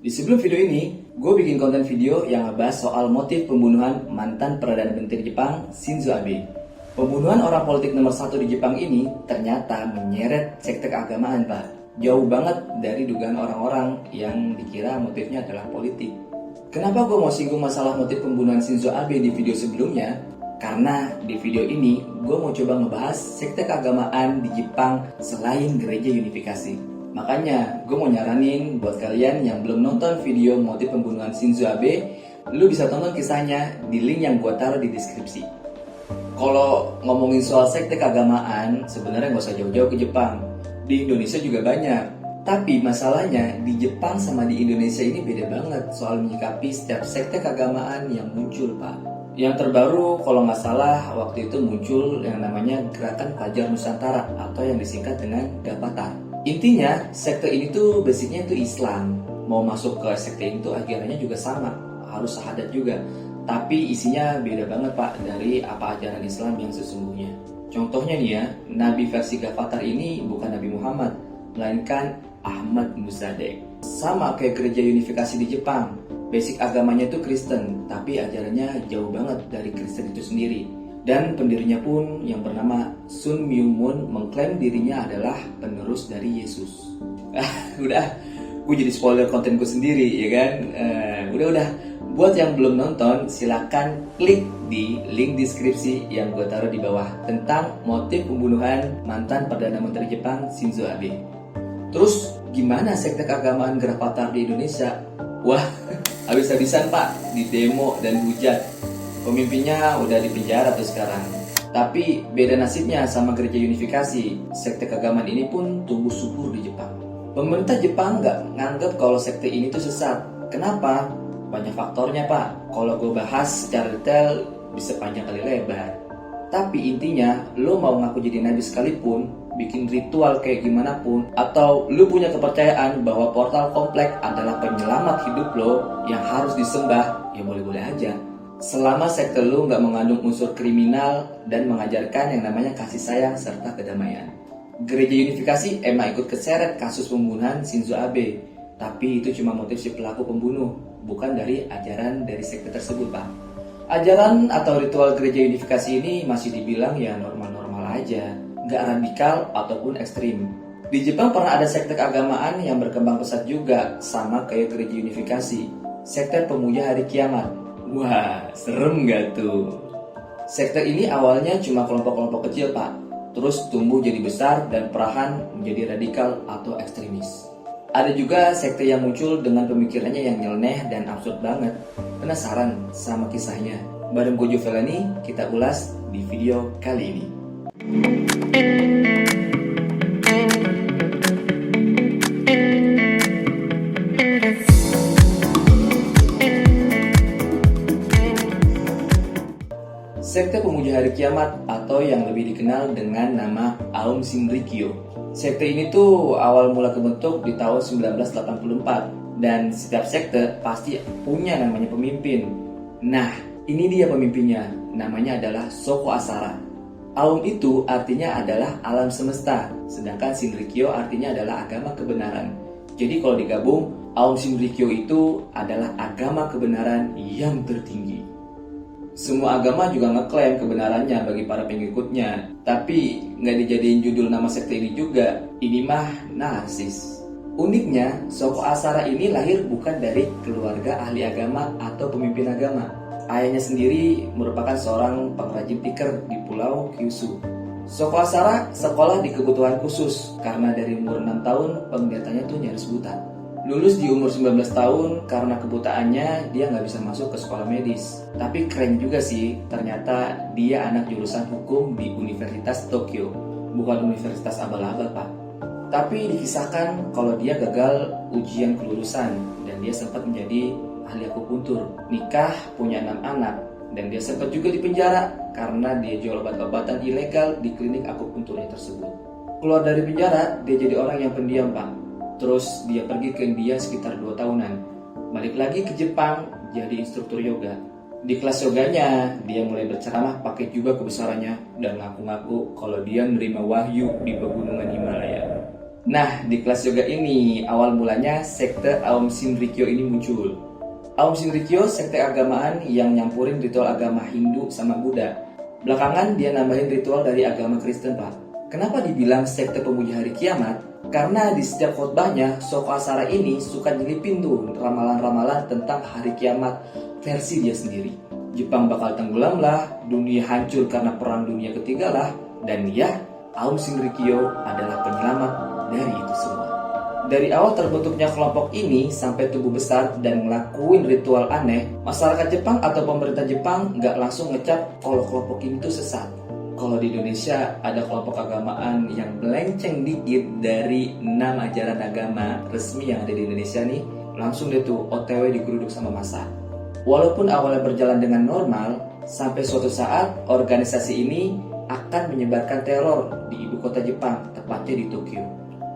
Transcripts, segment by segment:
Di sebelum video ini, gue bikin konten video yang ngebahas soal motif pembunuhan mantan Perdana Menteri Jepang Shinzo Abe. Pembunuhan orang politik nomor 1 di Jepang ini ternyata menyeret sekte keagamaan, Pak. Jauh banget dari dugaan orang-orang yang dikira motifnya adalah politik. Kenapa gue mau singgung masalah motif pembunuhan Shinzo Abe di video sebelumnya? Karena di video ini gue mau coba ngebahas sekte keagamaan di Jepang selain gereja unifikasi. Makanya gue mau nyaranin buat kalian yang belum nonton video motif pembunuhan Shinzo Abe, lu bisa tonton kisahnya di link yang gue taruh di deskripsi. Kalau ngomongin soal sekte keagamaan, sebenarnya gak usah jauh-jauh ke Jepang. Di Indonesia juga banyak. Tapi masalahnya di Jepang sama di Indonesia ini beda banget soal menyikapi setiap sekte keagamaan yang muncul, Pak. Yang terbaru kalau nggak salah waktu itu muncul yang namanya Gerakan Fajar Nusantara atau yang disingkat dengan Gavatar. Intinya sekte ini tuh basicnya itu Islam. Mau masuk ke sekte itu ajarannya juga sama, harus syahadat juga. Tapi isinya beda banget, Pak, dari apa ajaran Islam yang sesungguhnya. Contohnya nih ya, Nabi versi Gavatar ini bukan Nabi Muhammad, melainkan Ahmad Muzadek. Sama kayak gereja unifikasi di Jepang, basic agamanya itu Kristen, tapi ajarannya jauh banget dari Kristen itu sendiri. Dan pendirinya pun yang bernama Sun Myung Moon mengklaim dirinya adalah penerus dari Yesus. Udah, gue jadi spoiler kontenku sendiri ya kan. Udah. Buat yang belum nonton, silakan klik di link deskripsi yang gue taruh di bawah tentang motif pembunuhan mantan Perdana Menteri Jepang Shinzo Abe. Terus gimana sekte keagamaan Gavatar di Indonesia? Wah, habis-habisan, Pak, di demo dan hujat. Pemimpinnya udah di penjara tuh sekarang. Tapi beda nasibnya sama gereja unifikasi. Sekte keagamaan ini pun tumbuh subur di Jepang. Pemerintah Jepang nggak nganggap kalau sekte ini tuh sesat. Kenapa? Banyak faktornya, Pak. Kalau gue bahas secara detail bisa panjang kali lebar. Tapi intinya, lo mau ngaku jadi nabi sekalipun, bikin ritual kayak gimana pun, atau lu punya kepercayaan bahwa portal komplek adalah penyelamat hidup lo yang harus disembah, ya boleh-boleh aja. Selama sekte lu nggak mengandung unsur kriminal dan mengajarkan yang namanya kasih sayang serta kedamaian. Gereja unifikasi emang ikut keseret kasus pembunuhan Shinzo Abe, tapi itu cuma motif si pelaku pembunuh, bukan dari ajaran dari sekte tersebut, Pak. Ajaran atau ritual gereja unifikasi ini masih dibilang ya normal-normal aja, nggak radikal ataupun ekstrim. Di Jepang pernah ada sekte keagamaan yang berkembang pesat juga, sama kayak gereja unifikasi, sekte pemuja hari kiamat. Wah, serem gak tuh? Sekte ini awalnya cuma kelompok-kelompok kecil, Pak. Terus tumbuh jadi besar dan perlahan menjadi radikal atau ekstremis. Ada juga sekte yang muncul dengan pemikirannya yang nyeleneh dan absurd banget. Penasaran sama kisahnya? Bareng gue Jovelani, kita ulas di video kali ini. Sekte Pemuja Hari Kiamat atau yang lebih dikenal dengan nama Aum Shinrikyo. Sekte ini tuh awal mula kebentuk di tahun 1984 dan setiap sekte pasti punya namanya pemimpin. Nah, ini dia pemimpinnya, namanya adalah Shoko Asara. Aum itu artinya adalah alam semesta, sedangkan Shinrikyo artinya adalah agama kebenaran. Jadi kalau digabung, Aum Shinrikyo itu adalah agama kebenaran yang tertinggi. Semua agama juga ngeklaim kebenarannya bagi para pengikutnya, tapi nggak dijadiin judul nama sekte ini juga. Ini mah narsis. Uniknya, Shoko Asara ini lahir bukan dari keluarga ahli agama atau pemimpin agama. Ayahnya sendiri merupakan seorang pengrajin tikar di Pulau Kyushu. Shoko Asara sekolah di kebutuhan khusus karena dari umur 6 tahun penglihatannya tuh nyaris buta. Lulus di umur 19 tahun karena kebutaannya dia nggak bisa masuk ke sekolah medis. Tapi keren juga sih, ternyata dia anak jurusan hukum di Universitas Tokyo, bukan Universitas abal-abal, Pak. Tapi dikisahkan kalau dia gagal ujian kelulusan dan dia sempat menjadi ahli akupuntur, nikah, punya 6 anak, dan dia sempat juga dipenjara karena dia jual obat-obatan ilegal di klinik akupunturnya tersebut. Keluar dari penjara, dia jadi orang yang pendiam, Pak. Terus dia pergi ke India sekitar 2 tahunan. Balik lagi ke Jepang jadi instruktur yoga. Di kelas yoganya, dia mulai berceramah pakai jubah kebesarannya dan ngaku-ngaku kalau dia menerima wahyu di pegunungan Himalaya. Nah, di kelas yoga ini awal mulanya sekte Aum Shinrikyo ini muncul. Aum Shinrikyo sekte agamaan yang nyampurin ritual agama Hindu sama Buddha. Belakangan dia nambahin ritual dari agama Kristen, Pak. Kenapa dibilang sekte pemuja hari kiamat? Karena di setiap khotbahnya, Soko Asara ini suka nyelipin tuh ramalan-ramalan tentang hari kiamat versi dia sendiri. Jepang bakal tenggelam lah, dunia hancur karena perang dunia ketiga lah, dan ya, Aum Shinrikyo adalah penyelamat dari itu semua. Dari awal terbentuknya kelompok ini sampai tumbuh besar dan ngelakuin ritual aneh, masyarakat Jepang atau pemerintah Jepang nggak langsung ngecap kalau kelompok ini tuh sesat. Kalau di Indonesia ada kelompok agamaan yang melenceng dikit dari 6 ajaran agama resmi yang ada di Indonesia nih, langsung deh tuh OTW digeruduk sama massa. Walaupun awalnya berjalan dengan normal, sampai suatu saat organisasi ini akan menyebarkan teror di ibu kota Jepang, tepatnya di Tokyo.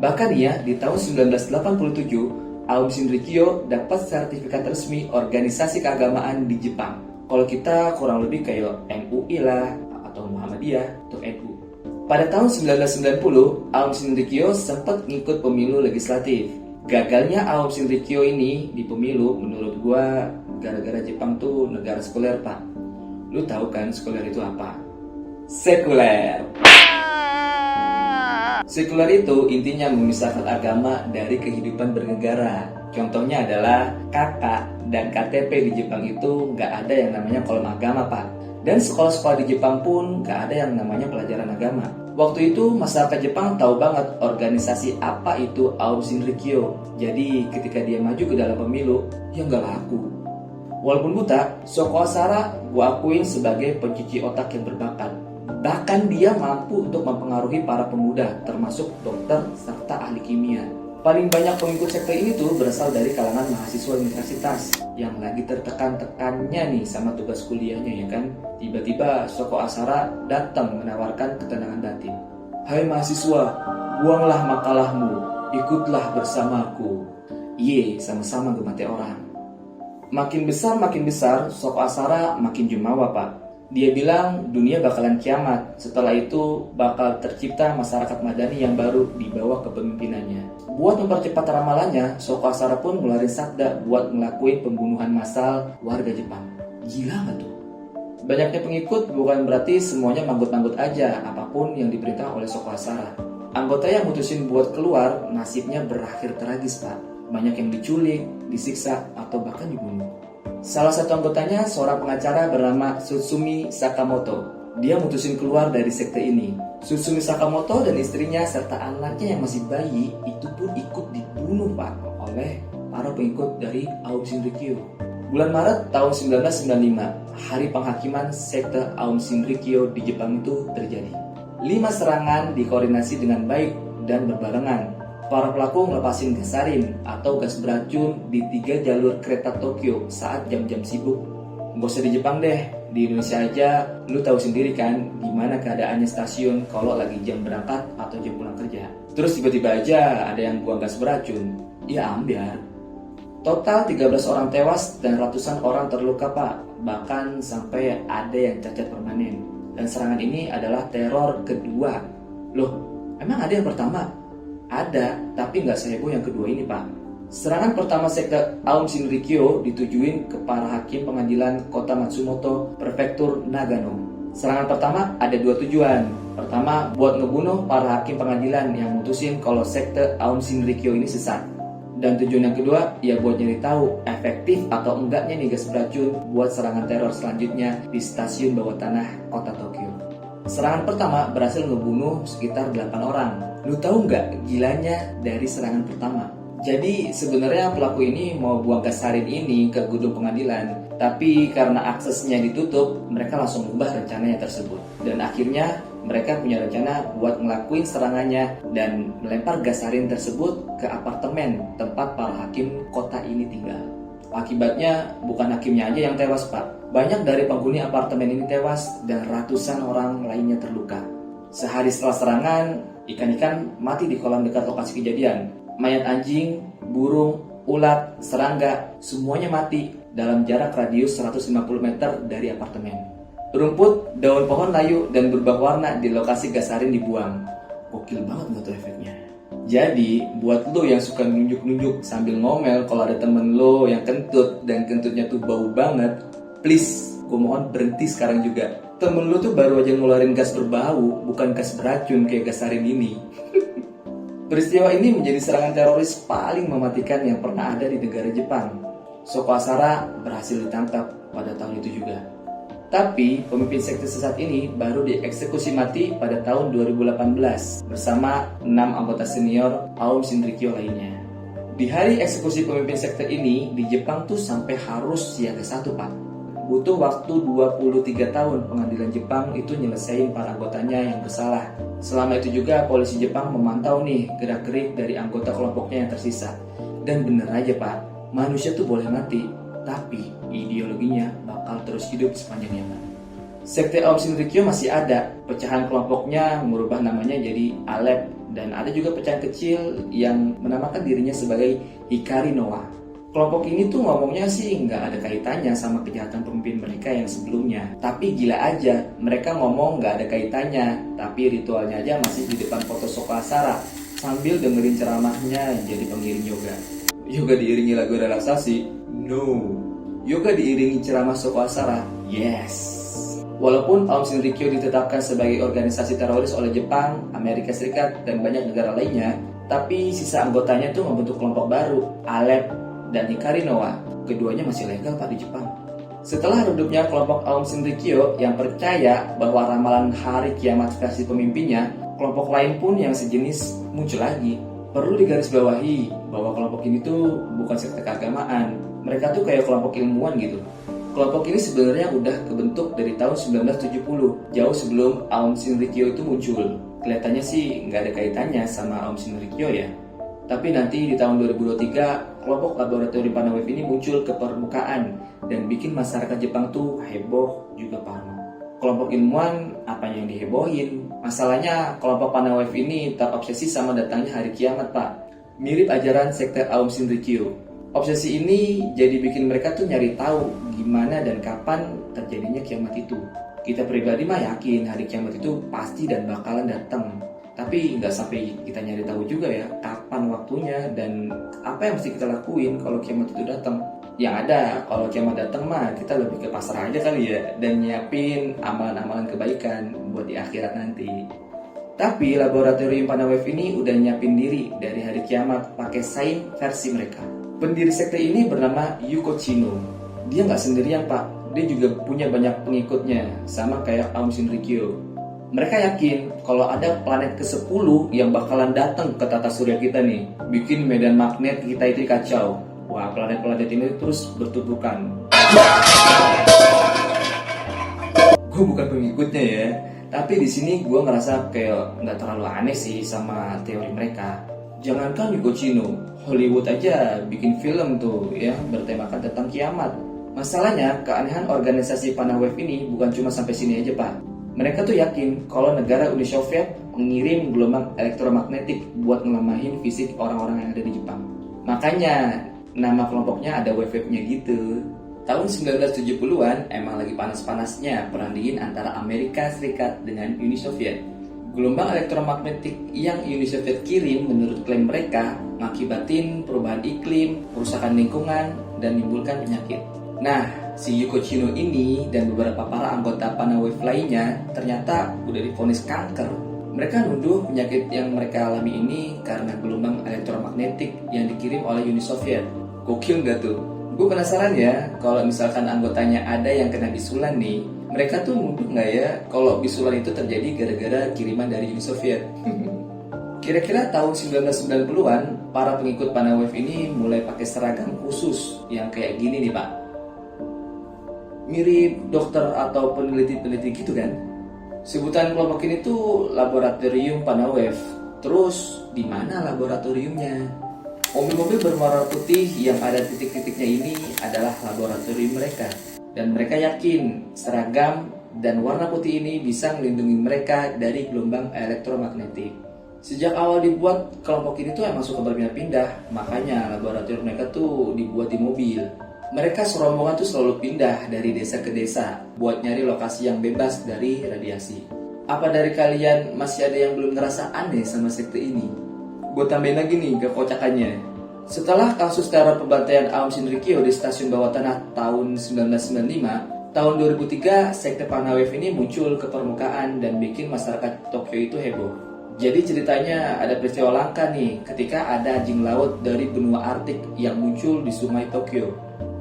Bahkan ya, di tahun 1987, Aum Shinrikyo dapat sertifikat resmi organisasi keagamaan di Jepang. Kalau kita kurang lebih kayak MUI lah, atau Muhammadiyah, atau NU. Pada tahun 1990, Aum Shinrikyo sempat ngikut pemilu legislatif. Gagalnya Aum Shinrikyo ini di pemilu, menurut gua, gara-gara Jepang tuh negara sekuler, Pak. Lu tahu kan sekuler itu apa? Sekuler. Sekuler itu intinya memisahkan agama dari kehidupan bernegara. Contohnya adalah KK dan KTP di Jepang itu nggak ada yang namanya kolom agama, Pak. Dan sekolah-sekolah di Jepang pun nggak ada yang namanya pelajaran agama. Waktu itu masyarakat Jepang tahu banget organisasi apa itu Aum Shinrikyo. Jadi ketika dia maju ke dalam pemilu, ya nggak laku. Walaupun buta, Soko Asara gua akuin sebagai pencuci otak yang berbakat. Bahkan dia mampu untuk mempengaruhi para pemuda, termasuk dokter serta ahli kimia. Paling banyak pengikut sekte ini tuh berasal dari kalangan mahasiswa universitas yang lagi tertekan-tekannya nih sama tugas kuliahnya, ya kan. Tiba-tiba Soko Asara datang menawarkan ketenangan batin. Hai mahasiswa, buanglah makalahmu, ikutlah bersamaku. Iye, sama-sama gemate orang. Makin besar, Soko Asara makin jumawa, Pak. Dia bilang dunia bakalan kiamat. Setelah itu bakal tercipta masyarakat madani yang baru di bawah kepemimpinannya. Buat mempercepat ramalannya, Soko Asara pun ngeluarin sabda buat ngelakuin pembunuhan massal warga Jepang. Gila nggak tuh? Banyaknya pengikut bukan berarti semuanya manggut-manggut aja apapun yang diperintah oleh Soko Asara. Anggota yang mutusin buat keluar, nasibnya berakhir tragis, Pak. Banyak yang diculik, disiksa, atau bahkan dibunuh. Salah satu anggotanya seorang pengacara bernama Tsutsumi Sakamoto. Dia mutusin keluar dari sekte ini. Tsutsumi Sakamoto dan istrinya serta anaknya yang masih bayi itu pun ikut dibunuh, Pak, oleh para pengikut dari Aum Shinrikyo. Bulan Maret tahun 1995, hari penghakiman sekte Aum Shinrikyo di Jepang itu terjadi. 5 serangan dikoordinasi dengan baik dan berbarengan. Para pelaku ngelepasin gas sarin atau gas beracun di 3 jalur kereta Tokyo saat jam-jam sibuk. Gak usah di Jepang deh, di Indonesia aja lu tahu sendiri kan gimana keadaannya stasiun kalau lagi jam berangkat atau jam pulang kerja. Terus tiba-tiba aja ada yang buang gas beracun, ya ambiar. Total 13 orang tewas dan ratusan orang terluka, Pak. Bahkan sampai ada yang cacat permanen. Dan serangan ini adalah teror kedua. Loh, emang ada yang pertama? Ada, tapi nggak seheboh yang kedua ini, Pak. Serangan pertama sekte Aum Shinrikyo ditujuin ke para hakim pengadilan kota Matsumoto, prefektur Nagano. Serangan pertama ada 2 tujuan. Pertama, buat ngebunuh para hakim pengadilan yang mutusin kalau sekte Aum Shinrikyo ini sesat. Dan tujuan yang kedua, ya buat nyari tahu efektif atau enggaknya nih gas beracun buat serangan teror selanjutnya di stasiun bawah tanah kota Tokyo. Serangan pertama berhasil ngebunuh sekitar 8 orang. Lu tahu nggak gilanya dari serangan pertama? Jadi sebenarnya pelaku ini mau buang gas sarin ini ke gedung pengadilan, tapi karena aksesnya ditutup, mereka langsung ubah rencananya tersebut. Dan akhirnya mereka punya rencana buat ngelakuin serangannya dan melempar gas sarin tersebut ke apartemen tempat para hakim kota ini tinggal. Akibatnya bukan hakimnya aja yang tewas, Pak. Banyak dari penghuni apartemen ini tewas dan ratusan orang lainnya terluka. Sehari setelah serangan, ikan-ikan mati di kolam dekat lokasi kejadian. Mayat anjing, burung, ulat, serangga, semuanya mati dalam jarak radius 150 meter dari apartemen. Rumput, daun pohon layu, dan berubah warna di lokasi gas sarin dibuang. Gokil banget nggak tuh efeknya? Jadi, buat lo yang suka nunjuk-nunjuk sambil ngomel kalau ada temen lo yang kentut dan kentutnya tuh bau banget, please, gue mohon berhenti sekarang juga. Temen lo tuh baru aja ngeluarin gas berbau, bukan gas beracun kayak gas sarin ini. Peristiwa ini menjadi serangan teroris paling mematikan yang pernah ada di negara Jepang. Soko Asara berhasil ditangkap pada tahun itu juga. Tapi pemimpin sekte sesat ini baru dieksekusi mati pada tahun 2018 bersama 6 anggota senior Aum Shinrikyo lainnya. Di hari eksekusi pemimpin sekte ini di Jepang tuh sampai harus siaga satu, Pak. Butuh waktu 23 tahun pengadilan Jepang itu nyelesain para anggotanya yang bersalah. Selama itu juga polisi Jepang memantau nih gerak-gerik dari anggota kelompoknya yang tersisa. Dan bener aja, Pak, manusia tuh boleh mati, tapi ideologinya bakal terus hidup sepanjang zaman. Sekte Aum Shinrikyo masih ada, pecahan kelompoknya merubah namanya jadi Alep, dan ada juga pecahan kecil yang menamakan dirinya sebagai Hikari Noa. Kelompok ini tuh ngomongnya sih nggak ada kaitannya sama kejahatan pemimpin mereka yang sebelumnya. Tapi gila aja, mereka ngomong nggak ada kaitannya, tapi ritualnya aja masih di depan foto Soko Asara sambil dengerin ceramahnya jadi pengiring yoga. Yoga diiringi lagu relaksasi? No. Yoga diiringi ceramah Soko Asara? Yes. Walaupun Aum Shinrikyo ditetapkan sebagai organisasi teroris oleh Jepang, Amerika Serikat, dan banyak negara lainnya, tapi sisa anggotanya tuh membentuk kelompok baru, Alep dan Hikari Noa. Keduanya masih legal, Pak, di Jepang. Setelah redupnya kelompok Aum Shinrikyo yang percaya bahwa ramalan hari kiamat versi pemimpinnya, kelompok lain pun yang sejenis muncul lagi. Perlu digarisbawahi bahwa kelompok ini tuh bukan sekte keagamaan. Mereka tuh kayak kelompok ilmuwan gitu. Kelompok ini sebenarnya udah kebentuk dari tahun 1970, jauh sebelum Aum Shinrikyo itu muncul. Kelihatannya sih nggak ada kaitannya sama Aum Shinrikyo ya. Tapi nanti di tahun 2023, kelompok laboratorium Panawave ini muncul ke permukaan dan bikin masyarakat Jepang tuh heboh juga parno. Kelompok ilmuwan apa yang dihebohin? Masalahnya kelompok Panawave ini terobsesi sama datangnya hari kiamat, Pak. Mirip ajaran sekte Aum Shinrikyo. Obsesi ini jadi bikin mereka tuh nyari tahu gimana dan kapan terjadinya kiamat itu. Kita pribadi mah yakin hari kiamat itu pasti dan bakalan datang. Tapi nggak sampai kita nyari tahu juga ya kapan waktunya dan apa yang mesti kita lakuin kalau kiamat itu datang. Yang ada kalau kiamat datang mah kita lebih ke pasrah aja kali ya dan nyiapin amalan-amalan kebaikan buat di akhirat nanti. Tapi laboratorium Panawave ini udah nyiapin diri dari hari kiamat pakai sains versi mereka. Pendiri sekte ini bernama Yuko Chino. Dia nggak sendirian, Pak. Dia juga punya banyak pengikutnya sama kayak Aum Shinrikyo. Mereka yakin kalau ada planet ke-10 yang bakalan datang ke tata surya kita nih, bikin medan magnet kita itu kacau. Wah, planet-planet ini terus bertuburkan. Gue bukan pengikutnya ya, tapi di sini gue ngerasa kayak nggak terlalu aneh sih sama teori mereka. Jangankan Yuko Chino, Hollywood aja bikin film tuh ya bertemakan tentang kiamat. Masalahnya keanehan organisasi Panawave ini bukan cuma sampai sini aja, Pak. Mereka tuh yakin kalau negara Uni Soviet mengirim gelombang elektromagnetik buat ngelemahin fisik orang-orang yang ada di Jepang. Makanya nama kelompoknya ada wave-nya gitu. Tahun 1970-an emang lagi panas-panasnya perang dingin antara Amerika Serikat dengan Uni Soviet. Gelombang elektromagnetik yang Uni Soviet kirim menurut klaim mereka mengakibatin perubahan iklim, kerusakan lingkungan, dan menimbulkan penyakit. Nah, si Yuko Chino ini dan beberapa para anggota Panawave lainnya ternyata udah divonis kanker. Mereka nuduh penyakit yang mereka alami ini karena gelombang elektromagnetik yang dikirim oleh Uni Soviet. Gokil nggak tuh? Gue penasaran ya, kalau misalkan anggotanya ada yang kena bisulan nih, mereka tuh nuduh nggak ya kalau bisulan itu terjadi gara-gara kiriman dari Uni Soviet? Kira-kira tahun 1990-an, para pengikut Panawave ini mulai pakai seragam khusus yang kayak gini nih, Pak. Mirip dokter atau peneliti-peneliti gitu kan. Sebutan kelompok ini tuh laboratorium Panawave. Terus di mana laboratoriumnya? Mobil-mobil berwarna putih yang ada titik-titiknya ini adalah laboratorium mereka. Dan mereka yakin seragam dan warna putih ini bisa melindungi mereka dari gelombang elektromagnetik. Sejak awal dibuat, kelompok ini tuh emang suka berpindah-pindah. Makanya laboratorium mereka tuh dibuat di mobil. Mereka serombongan tuh selalu pindah dari desa ke desa buat nyari lokasi yang bebas dari radiasi. Apa dari kalian masih ada yang belum ngerasa aneh sama sekte ini? gue tambahin lagi nih kekocakannya. Setelah kasus teror pembantaian Aum Shinrikyo di stasiun bawah tanah tahun 1995, tahun 2003 sekte Panawave ini muncul ke permukaan dan bikin masyarakat Tokyo itu heboh. Jadi ceritanya ada peristiwa langka nih ketika ada anjing laut dari benua Arktik yang muncul di sungai Tokyo.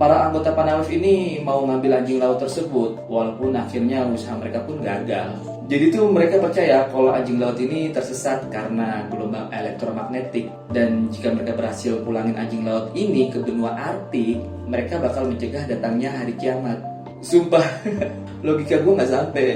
Para anggota Panawave ini mau ngambil anjing laut tersebut, walaupun akhirnya usaha mereka pun gagal. Jadi tuh mereka percaya kalau anjing laut ini tersesat karena gelombang elektromagnetik, dan jika mereka berhasil pulangin anjing laut ini ke benua Arktik, mereka bakal mencegah datangnya hari kiamat. Sumpah, logika gue nggak sampai.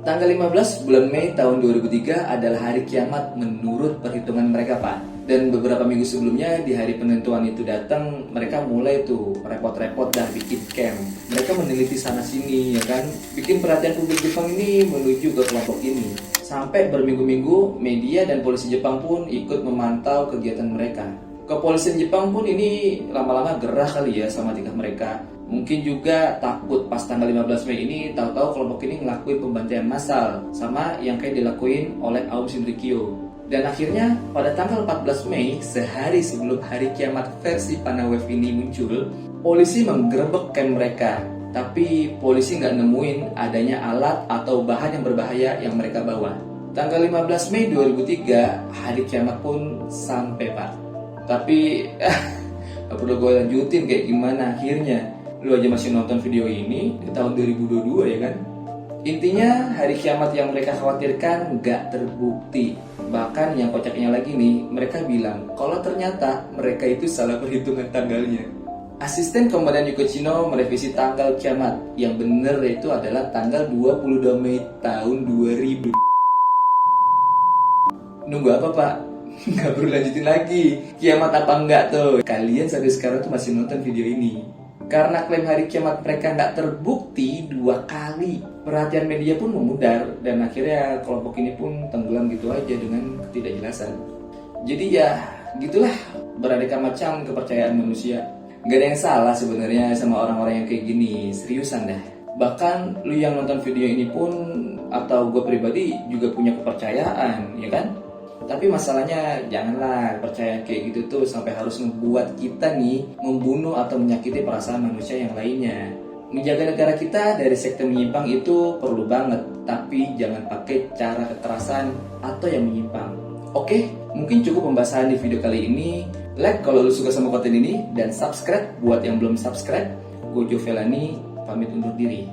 Tanggal 15 bulan Mei tahun 2003 adalah hari kiamat menurut perhitungan mereka, Pak. Dan beberapa minggu sebelumnya di hari penentuan itu datang, mereka mulai tuh repot-repot dan bikin camp. Mereka meneliti sana sini, ya kan, bikin perhatian publik Jepang ini menuju ke kelompok ini. Sampai berminggu-minggu media dan polisi Jepang pun ikut memantau kegiatan mereka. Kepolisian Jepang pun ini lama-lama gerah kali ya sama tingkah mereka. Mungkin juga takut pas tanggal 15 Mei ini tahu-tahu kelompok ini ngelakuin pembantaian massal sama yang kayak dilakuin oleh Aum Shinrikyo. Dan akhirnya pada tanggal 14 Mei, sehari sebelum hari kiamat versi Panawave ini muncul, polisi menggerebek camp mereka. Tapi polisi nggak nemuin adanya alat atau bahan yang berbahaya yang mereka bawa. Tanggal 15 Mei 2003, hari kiamat pun sampai, Pak. Tapi gak perlu gue lanjutin kayak gimana akhirnya. Lu aja masih nonton video ini di tahun 2022 ya kan? Intinya hari kiamat yang mereka khawatirkan gak terbukti. Bahkan yang kocaknya lagi nih, mereka bilang kalau ternyata mereka itu salah perhitungan tanggalnya. Asisten Komandan Yuko Chino merevisi tanggal kiamat. Yang bener itu adalah tanggal 22 Mei tahun 2000. Nunggu apa, Pak? Nggak perlu lanjutin lagi. Kiamat apa enggak tuh? Kalian sampai sekarang tuh masih nonton video ini. Karena klaim hari kiamat mereka nggak terbukti 2 kali, perhatian media pun memudar dan akhirnya kelompok ini pun tenggelam gitu aja dengan ketidakjelasan. Jadi ya gitulah, beraneka macam kepercayaan manusia. Gak ada yang salah sebenarnya sama orang-orang yang kayak gini, seriusan dah. Bahkan lu yang nonton video ini pun atau gue pribadi juga punya kepercayaan, ya kan? Tapi masalahnya janganlah percaya kayak gitu tuh sampai harus membuat kita nih membunuh atau menyakiti perasaan manusia yang lainnya. Menjaga negara kita dari sekte menyimpang itu perlu banget, tapi jangan pakai cara kekerasan atau yang menyimpang. Oke, mungkin cukup pembahasan di video kali ini. Like kalau lu suka sama konten ini dan subscribe buat yang belum subscribe. Gojo Velani pamit undur diri.